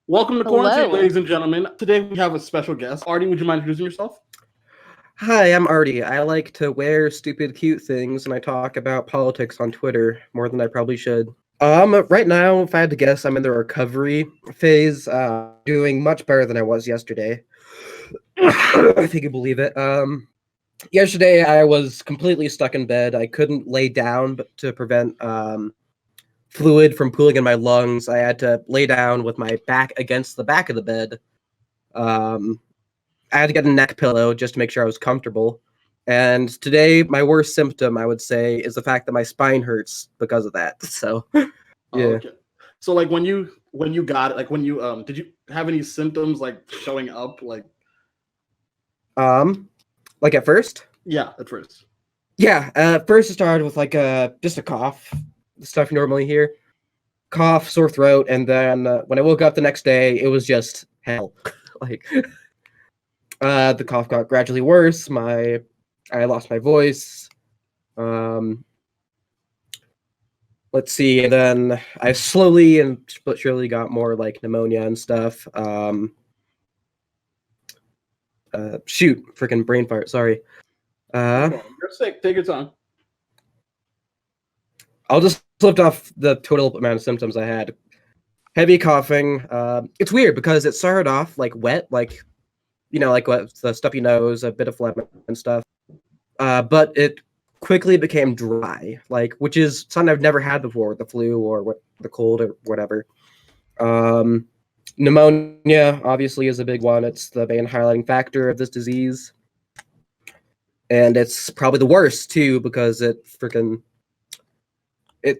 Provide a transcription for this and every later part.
Welcome to Quarantine, Hello. ladies and gentlemen. Today we have a special guest. Artie, would you mind introducing yourself? Hi, I'm Artie. I like to wear stupid, cute things, and I talk about politics on Twitter more than I probably should. Right now, if I had to guess, I'm in the recovery phase, doing much better than I was yesterday. If you can believe it. Yesterday I was completely stuck in bed. I couldn't lay down to prevent fluid from pooling in my lungs. I had to lay down with my back against the back of the bed. I had to get a neck pillow just to make sure I was comfortable. And today, my worst symptom, I would say, is the fact that my spine hurts because of that. So, yeah. Okay. So, like, when you got it, like, when you did you have any symptoms like showing up? Like Like at first? Yeah, at first. Yeah, first it started with like just a cough, the stuff you normally hear, cough, sore throat, and then when I woke up the next day, it was just hell. Like, the cough got gradually worse. I lost my voice. Let's see, and then I slowly but surely got more like pneumonia and stuff. Shoot, freaking brain fart. Sorry. You're sick. Take your time. I'll just lift off the total amount of symptoms I had. Heavy coughing. It's weird because it started off like wet, like like what the stuffy nose, a bit of phlegm and stuff. But it quickly became dry, like which is something I've never had before with the flu or the cold or whatever. Pneumonia obviously is a big one. It's the main highlighting factor of this disease, and it's probably the worst too because it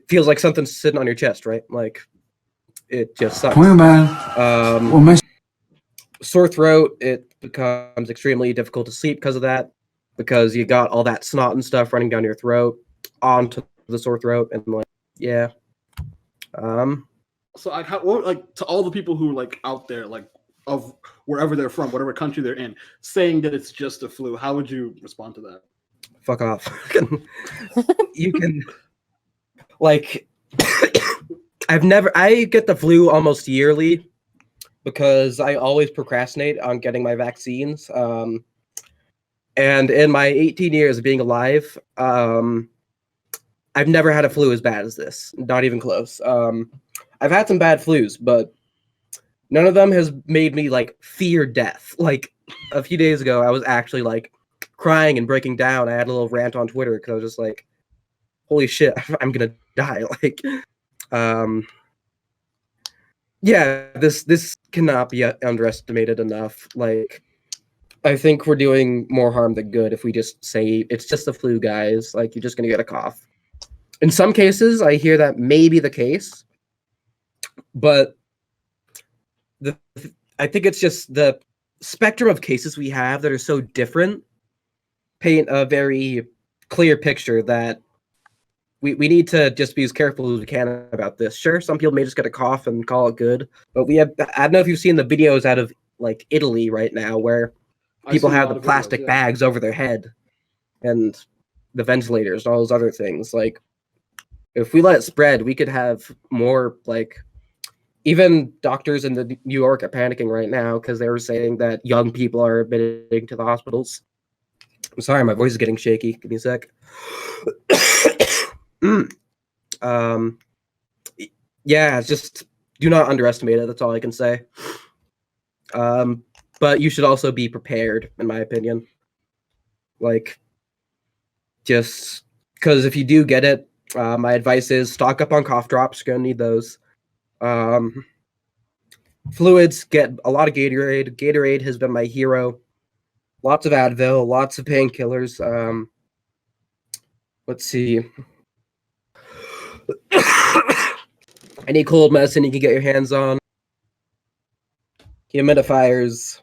feels like something's sitting on your chest, right? Like it just sucks. Sore throat, it becomes extremely difficult to sleep because of that, because you got all that snot and stuff running down your throat onto the sore throat, and like, yeah. So, like, to all the people who like out there, like of wherever they're from, whatever country they're in, saying that it's just a flu, how would you respond to that? Fuck off. You can, like, I get the flu almost yearly because I always procrastinate on getting my vaccines. And in my 18 years of being alive, I've never had a flu as bad as this. Not even close. I've had some bad flus, but none of them has made me like fear death. Like a few days ago, I was actually like crying and breaking down. I had a little rant on Twitter because I was just like, "Holy shit, I'm gonna die!" Like, yeah, this cannot be underestimated enough. Like, I think we're doing more harm than good if we just say it's just the flu, guys. Like, you're just gonna get a cough. In some cases, I hear that may be the case, but I think it's just the spectrum of cases we have that are so different paint a very clear picture that we need to just be as careful as we can about this. Sure, some people may just get a cough and call it good, but I don't know if you've seen the videos out of like Italy right now where people have the plastic bags over their head and the ventilators and all those other things. Like, if we let it spread, we could have more, like, even doctors in New York are panicking right now because they were saying that young people are admitting to the hospitals. I'm sorry, my voice is getting shaky. Give me a sec. Yeah, just do not underestimate it. That's all I can say. But you should also be prepared, in my opinion. Like, just because if you do get it, my advice is stock up on cough drops. You're gonna need those. Fluids, get a lot of Gatorade. Gatorade has been my hero. Lots of Advil, lots of painkillers. Let's see. Any cold medicine you can get your hands on. Humidifiers.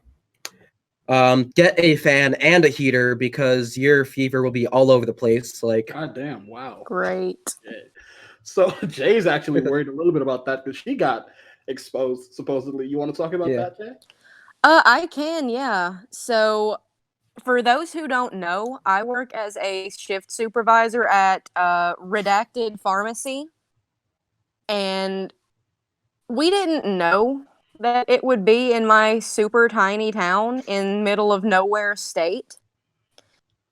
Get a fan and a heater because your fever will be all over the place. Like, God damn, wow. Great. Yeah. So Jay's actually worried a little bit about that because she got exposed, supposedly. You want to talk about that, Jay? I can, yeah. So, for those who don't know, I work as a shift supervisor at Redacted Pharmacy, and we didn't know that it would be in my super tiny town in middle of nowhere state.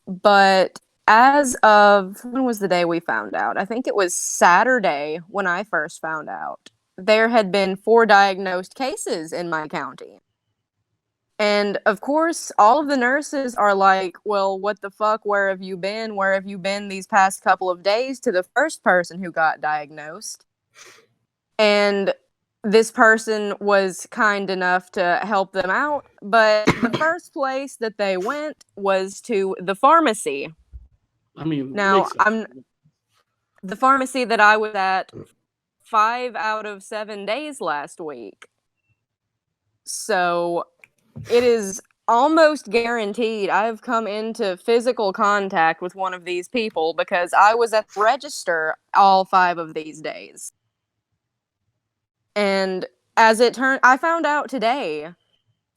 But as of, when was the day we found out? I think it was Saturday when I first found out. There had been 4 diagnosed cases in my county. And of course, all of the nurses are like, well, what the fuck? Where have you been? Where have you been these past couple of days to the first person who got diagnosed? And this person was kind enough to help them out. But the first place that they went was to the pharmacy. I mean, Now, makes sense. the pharmacy that I was at 5 out of 7 days last week. So it is almost guaranteed I've come into physical contact with one of these people because I was at the register all 5 of these days. And as it turned, I found out today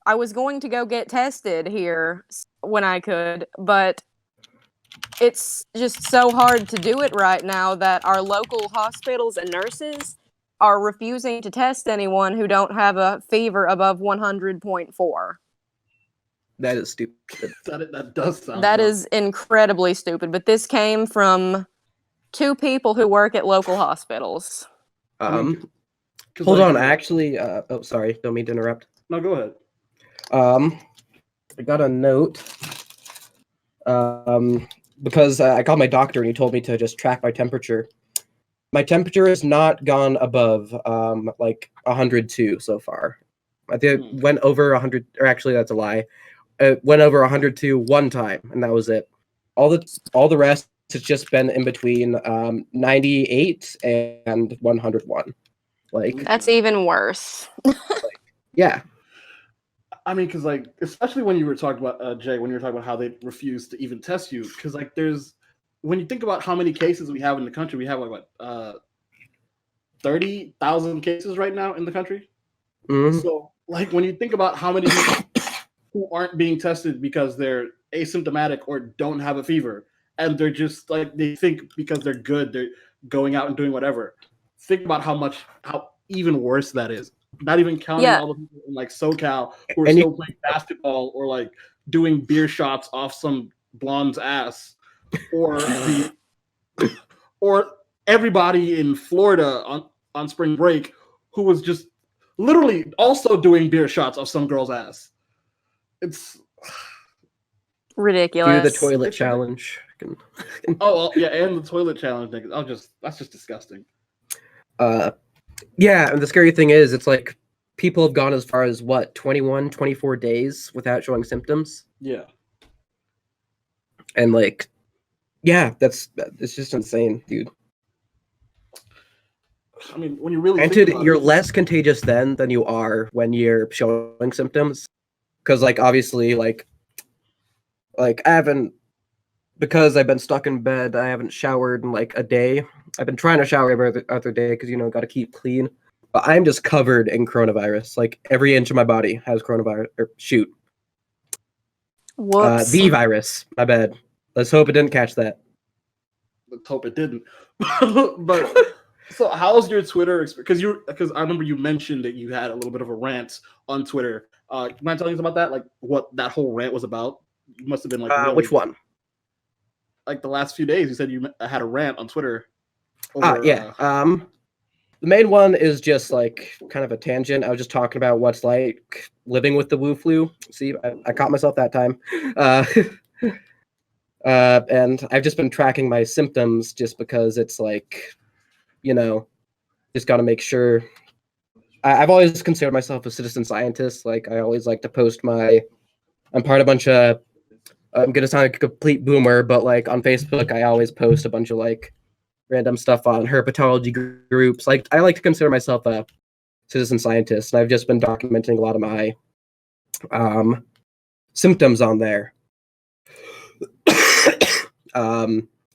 I was going to go get tested here when I could, but it's just so hard to do it right now that our local hospitals and nurses are refusing to test anyone who don't have a fever above 100.4. That is stupid. That does sound. That dumb. is incredibly stupid, but this came from 2 people who work at local hospitals. I mean, 'cause, Hold like, on, actually, oh, sorry, don't mean to interrupt. No, go ahead. I got a note, because I called my doctor and he told me to just track my temperature. My temperature has not gone above, like 102 so far. I think it went over 100, or actually that's a lie. It went over 102 one time, and that was it. All the rest has just been in between 98 and 101. Like, That's even worse. yeah. I mean, because like, especially when you were talking about Jay, when you were talking about how they refuse to even test you, because like, when you think about how many cases we have in the country, we have like what 30,000 cases right now in the country. Mhm. So like, when you think about how many people who aren't being tested because they're asymptomatic or don't have a fever, and they're just like, they think because they're good, they're going out and doing whatever. Think about how even worse that is. Not even counting Yeah. all the people in like SoCal who are And still playing basketball or like doing beer shots off some blonde's ass, or everybody in Florida on spring break who was just literally also doing beer shots off some girl's ass. It's Ridiculous. Do the toilet It's challenge. oh well, yeah, and the toilet challenge thing. That's just disgusting. Yeah, and the scary thing is, it's like people have gone as far as what, 21, 24 days without showing symptoms. Yeah. And like, yeah, it's just insane, dude. I mean, when you really Granted, think about you're it, less contagious then than you are when you're showing symptoms, because like obviously like I haven't, because I've been stuck in bed, I haven't showered in like a day. I've been trying to shower every other day because got to keep clean. But I'm just covered in coronavirus. Like every inch of my body has coronavirus. Or shoot, Whoops. the virus. My bad. Let's hope it didn't catch that. let's hope it didn't. But so, how's your Twitter experience? Because I remember you mentioned that you had a little bit of a rant on Twitter. You mind telling us about that? Like what that whole rant was about? You must have been like really, Which one? like the last few days. You said you had a rant on Twitter. Yeah. The main one is just like kind of a tangent. I was just talking about what's like living with the Wu flu. See, I caught myself that time. And I've just been tracking my symptoms just because it's like, just got to make sure. I've always considered myself a citizen scientist. Like I always like to post I'm part of a bunch of, I'm going to sound like a complete boomer, but like on Facebook, I always post a bunch of like random stuff on herpetology groups. Like I like to consider myself a citizen scientist, and I've just been documenting a lot of my symptoms on there.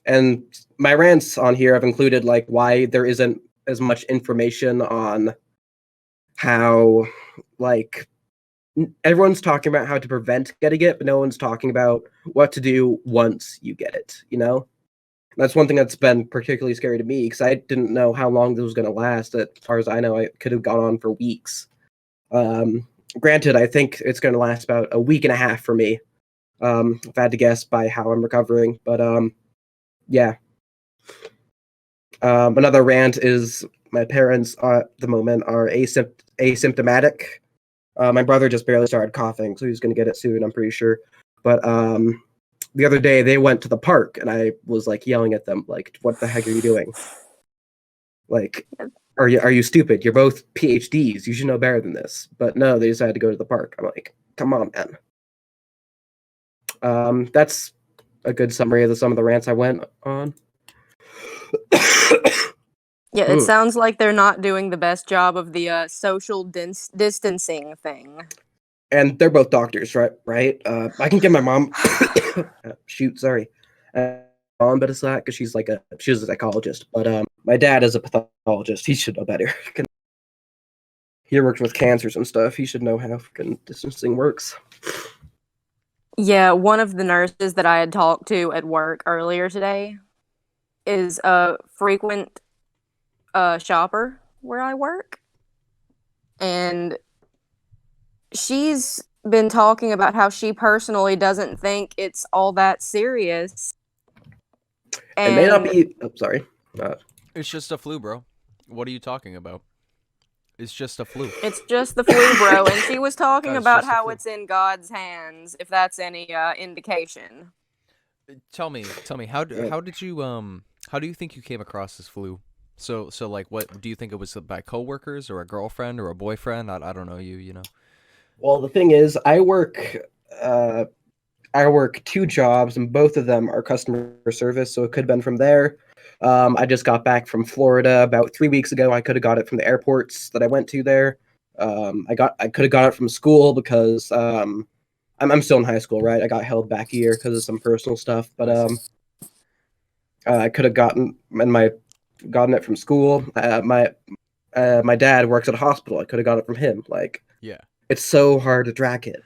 And my rants on here have included like why there isn't as much information on how like everyone's talking about how to prevent getting it, but no one's talking about what to do once you get it, That's one thing that's been particularly scary to me because I didn't know how long this was going to last. As far as I know, it could have gone on for weeks. Granted, I think it's going to last about a week and a half for me. If I had to guess by how I'm recovering, but yeah. Another rant is my parents at the moment are asymptomatic. My brother just barely started coughing, so he's going to get it soon, I'm pretty sure. But the other day they went to the park, and I was like yelling at them, like, "What the heck are you doing? Like, are you stupid? You're both PhDs. You should know better than this." But no, they decided to go to the park. I'm like, come on, man. That's a good summary of some of the rants I went on. Yeah, it sounds like they're not doing the best job of the social distancing thing. And they're both doctors, right? I can give my mom shoot, sorry. Mom a bit of slack because she's a psychologist. But my dad is a pathologist. He should know better. He works with cancers and stuff. He should know how fucking distancing works. Yeah, one of the nurses that I had talked to at work earlier today is a frequent shopper where I work. And she's been talking about how she personally doesn't think it's all that serious. It may not be... Oh, sorry. It's just a flu, bro. What are you talking about? It's just a flu. It's just the flu, bro. And she was talking That's about just the how flu. it's in God's hands, if that's any indication. Tell me, how do you think you came across this flu? So like, what do you think it was by coworkers or a girlfriend or a boyfriend? I don't know you know. Well, the thing is, I work 2 jobs, and both of them are customer service, so it could have been from there. I just got back from Florida about 3 weeks ago. I could have got it from the airports that I went to there. I could have got it from school because I'm still in high school, right? I got held back a year because of some personal stuff, but I could have gotten it from school. My dad works at a hospital. I could have got it from him. Like, Yeah. it's so hard to track it.